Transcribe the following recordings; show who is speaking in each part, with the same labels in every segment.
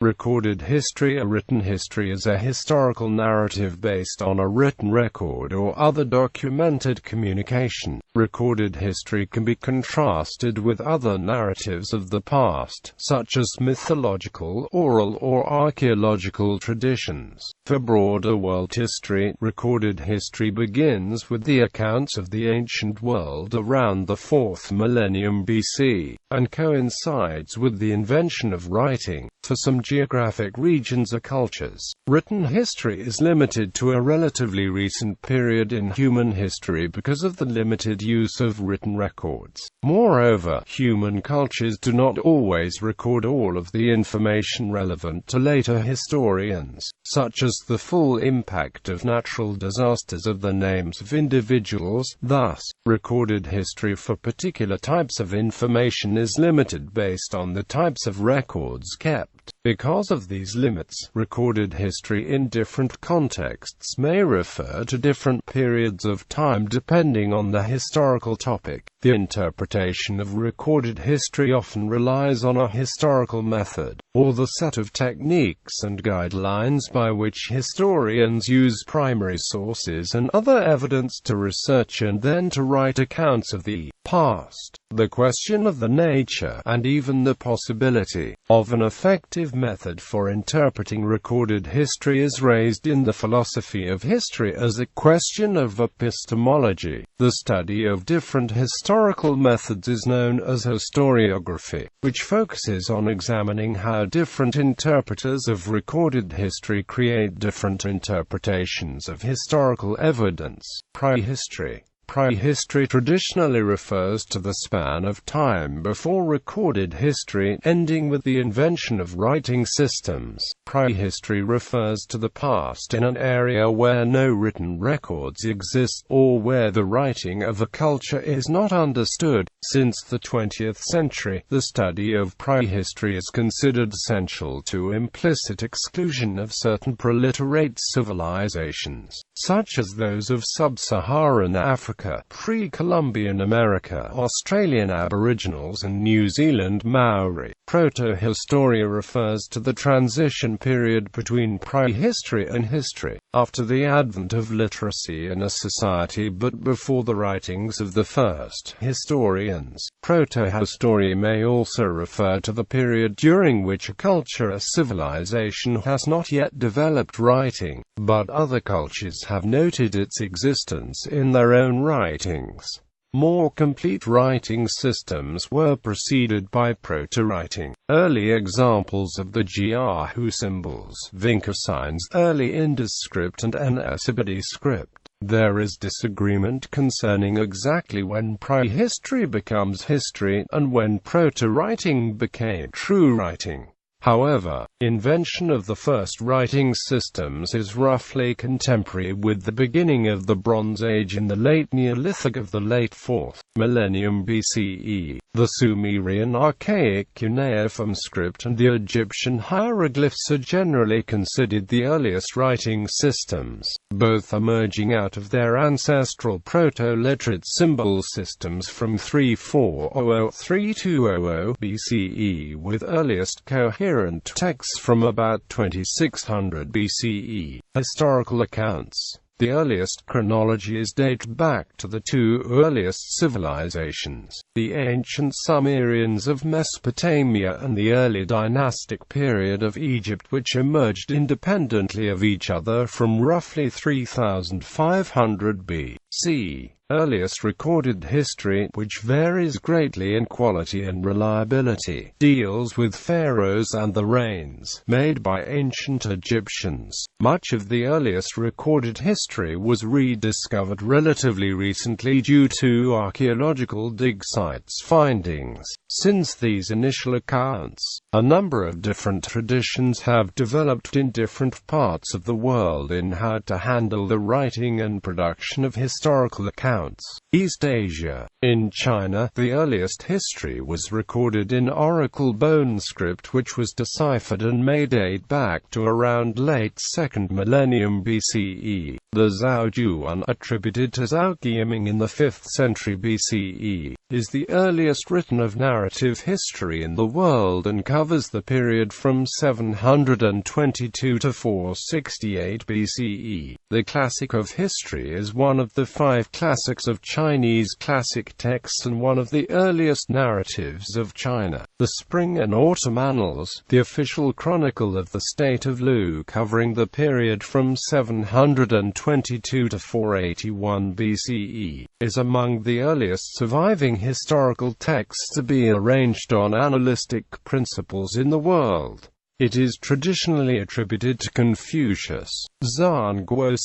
Speaker 1: Recorded history. A written history is a historical narrative based on a written record or other documented communication. Recorded history can be contrasted with other narratives of the past, such as mythological, oral, or archeological traditions. For broader world history, recorded history begins with the accounts of the ancient world around the 4th millennium BC, and coincides with the invention of writing. For some geographic regions or cultures, written history is limited to a relatively recent period in human history because of the limited use of written records. Moreover, human cultures do not always record all of the information relevant to later historians, such as the full impact of natural disasters of the names of individuals. Thus, recorded history for particular types of information is limited based on the types of records kept. Because of these limits, recorded history in different contexts may refer to different periods of time depending on the historical topic. The interpretation of recorded history often relies on a historical method, or the set of techniques and guidelines by which historians use primary sources and other evidence to research and then to write accounts of the past. The question of the nature, and even the possibility, of an effective method for interpreting recorded history is raised in the philosophy of history as a question of epistemology. The study of different historical methods is known as historiography, which focuses on examining how different interpreters of recorded history create different interpretations of historical evidence. Prehistory. Prehistory traditionally refers to the span of time before recorded history, ending with the invention of writing systems. Prehistory refers to the past in an area where no written records exist, or where the writing of a culture is not understood. Since the 20th century, the study of prehistory is considered essential to implicit exclusion of certain preliterate civilizations, such as those of sub-Saharan Africa, pre-Columbian America, Australian Aboriginals and New Zealand Maori. Proto-historia refers to the transition period between prehistory and history, after the advent of literacy in a society but before the writings of the first historians. Proto-historia may also refer to the period during which a culture or civilization has not yet developed writing, but other cultures have noted its existence in their own writings. More complete writing systems were preceded by proto-writing. Early examples of the Jiahu symbols, Vinca signs, early Indus script and Anasabadi script. There is disagreement concerning exactly when prehistory becomes history, and when proto-writing became true writing. However, invention of the first writing systems is roughly contemporary with the beginning of the Bronze Age in the late Neolithic of the late 4th millennium BCE. The Sumerian archaic cuneiform script and the Egyptian hieroglyphs are generally considered the earliest writing systems, both emerging out of their ancestral proto-literate symbol systems from 3400–3200 BCE, with earliest coherent texts from about 2600 BCE. Historical accounts. The earliest chronologies date back to the two earliest civilizations, the ancient Sumerians of Mesopotamia and the early dynastic period of Egypt, which emerged independently of each other from roughly 3500 BC. Earliest recorded history, which varies greatly in quality and reliability, deals with pharaohs and the reigns made by ancient Egyptians. Much of the earliest recorded history was rediscovered relatively recently due to archaeological dig sites findings. Since these initial accounts, a number of different traditions have developed in different parts of the world in how to handle the writing and production of historical accounts. East Asia. In China, the earliest history was recorded in oracle bone script, which was deciphered and may date back to around late 2nd millennium BCE. The Zhao Juan, attributed to Zhao Guiyiming in the 5th century BCE, is the earliest written of narrative history in the world and covers the period from 722 to 468 BCE. The Classic of History is one of the 5 classics of Chinese classic texts and one of the earliest narratives of China. The Spring and Autumn Annals, the official chronicle of the state of Lu covering the period from 722 to 481 BCE, is among the earliest surviving historical texts to be arranged on analytic principles in the world. It is traditionally attributed to Confucius. Zhanguo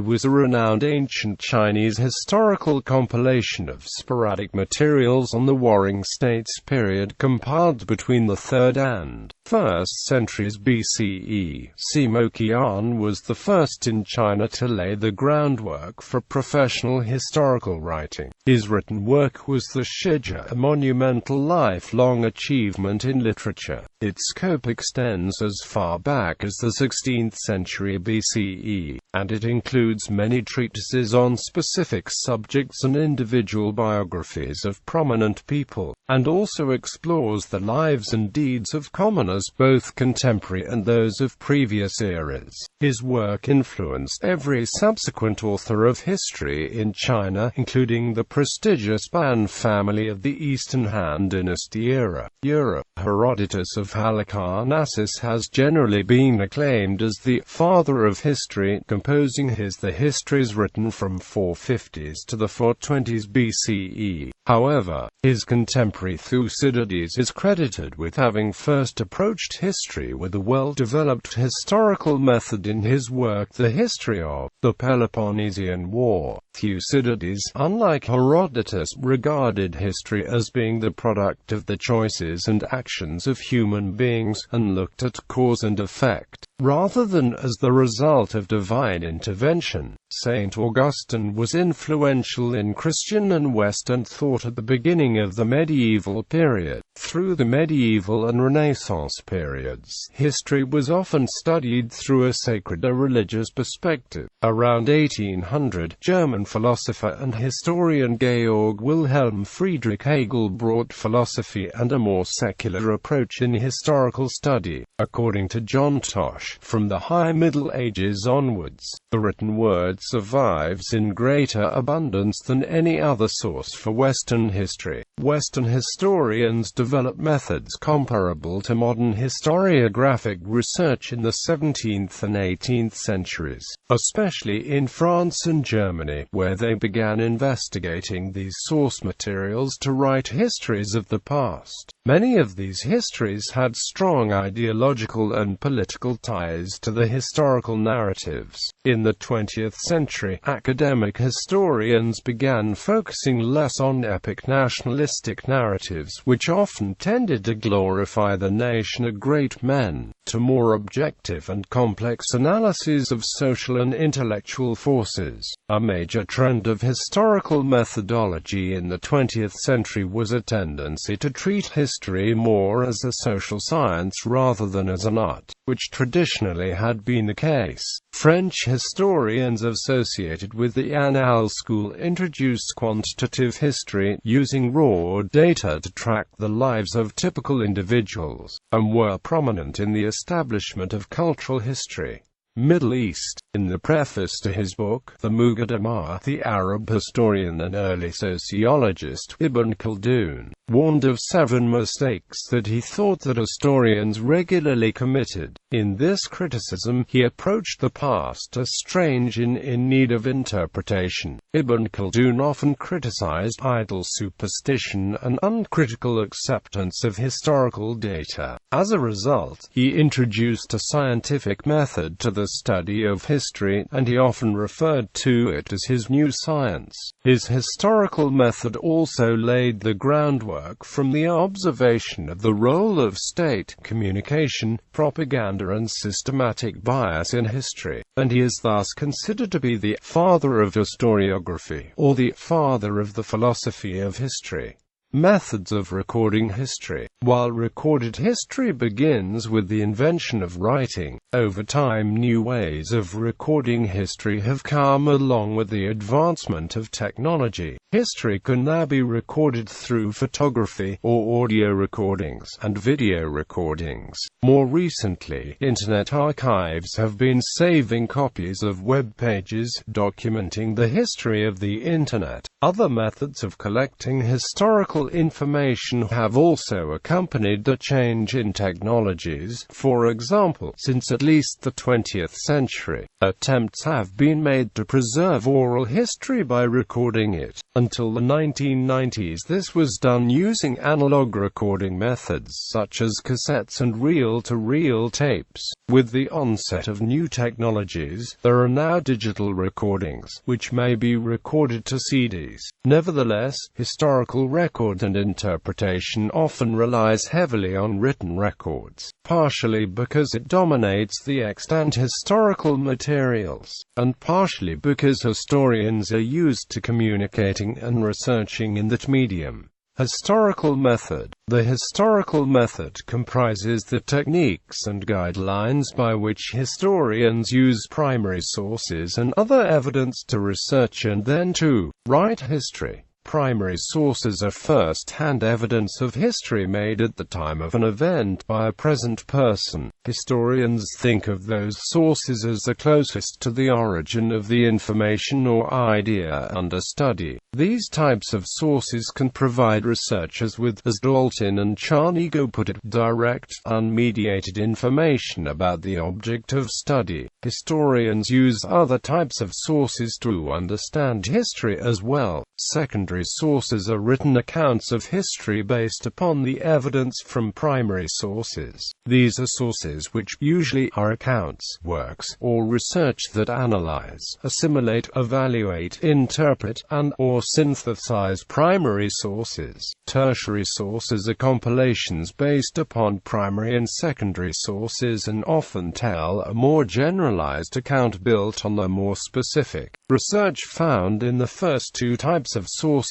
Speaker 1: was a renowned ancient Chinese historical compilation of sporadic materials on the Warring States period compiled between the 3rd and 1st centuries BCE. Simo Qian was the first in China to lay the groundwork for professional historical writing. His written work was the Shizhi, a monumental lifelong achievement in literature. Its scope extends as far back as the 16th century BCE, and it includes many treatises on specific subjects and individual biographies of prominent people, and also explores the lives and deeds of commoners, both contemporary and those of previous eras. His work influenced every subsequent author of history in China, including the prestigious Ban family of the Eastern Han Dynasty era. Europe. Herodotus of Halicarnassus has generally been acclaimed as the father of history, composing the histories written from 450s to the 420s BCE. However, his contemporary Thucydides is credited with having first approached history with a well-developed historical method in his work The History of the Peloponnesian War. Thucydides, unlike Herodotus, regarded history as being the product of the choices and actions of human beings, and looked at cause and effect, rather than as the result of divine intervention. Saint Augustine was influential in Christian and Western thought at the beginning of the medieval period. Through the medieval and Renaissance periods, history was often studied through a sacred or religious perspective. Around 1800, German philosopher and historian Georg Wilhelm Friedrich Hegel brought philosophy and a more secular approach in historical study. According to John Tosh, from the High Middle Ages onwards, the written word survives in greater abundance than any other source for Western history. Western historians developed methods comparable to modern historiographic research in the 17th and 18th centuries, especially in France and Germany, where they began investigating these source materials to write histories of the past. Many of these histories had strong ideological and political ties to the historical narratives. In the 20th century, academic historians began focusing less on epic nationalistic narratives, which often tended to glorify the nation or great men, to more objective and complex analyses of social and intellectual forces. A major trend of historical methodology in the 20th century was a tendency to treat history more as a social science rather than as an art, which traditionally had been the case. French historians associated with the Annales school introduced quantitative history, using raw data to track the lives of typical individuals, and were prominent in the establishment of cultural history. Middle East. In the preface to his book, The Muqaddimah, the Arab historian and early sociologist Ibn Khaldun warned of 7 mistakes that he thought that historians regularly committed. In this criticism, he approached the past as strange and in need of interpretation. Ibn Khaldun often criticized idle superstition and uncritical acceptance of historical data. As a result, he introduced a scientific method to the study of history, and he often referred to it as his new science. His historical method also laid the groundwork from the observation of the role of state, communication, propaganda and systematic bias in history, and he is thus considered to be the father of historiography, or the father of the philosophy of history. Methods of recording history. While recorded history begins with the invention of writing, over time new ways of recording history have come along with the advancement of technology. History can now be recorded through photography, or audio recordings, and video recordings. More recently, Internet archives have been saving copies of web pages, documenting the history of the Internet. Other methods of collecting historical information have also accompanied the change in technologies. For example, since at least the 20th century, attempts have been made to preserve oral history by recording it. Until the 1990s, this was done using analog recording methods such as cassettes and reel-to-reel tapes. With the onset of new technologies, there are now digital recordings, which may be recorded to CDs. Nevertheless, historical record and interpretation often relies heavily on written records, partially because it dominates the extant historical materials, and partially because historians are used to communicating and researching in that medium. Historical method. The historical method comprises the techniques and guidelines by which historians use primary sources and other evidence to research and then to write history. Primary sources are first-hand evidence of history made at the time of an event by a present person. Historians think of those sources as the closest to the origin of the information or idea under study. These types of sources can provide researchers with, as Dalton and Charnigo put it, direct, unmediated information about the object of study. Historians use other types of sources to understand history as well. Secondary sources are written accounts of history based upon the evidence from primary sources. These are sources which usually are accounts, works, or research that analyze, assimilate, evaluate, interpret, and/or synthesize primary sources. Tertiary sources are compilations based upon primary and secondary sources and often tell a more generalized account built on the more specific research found in the first two types of sources.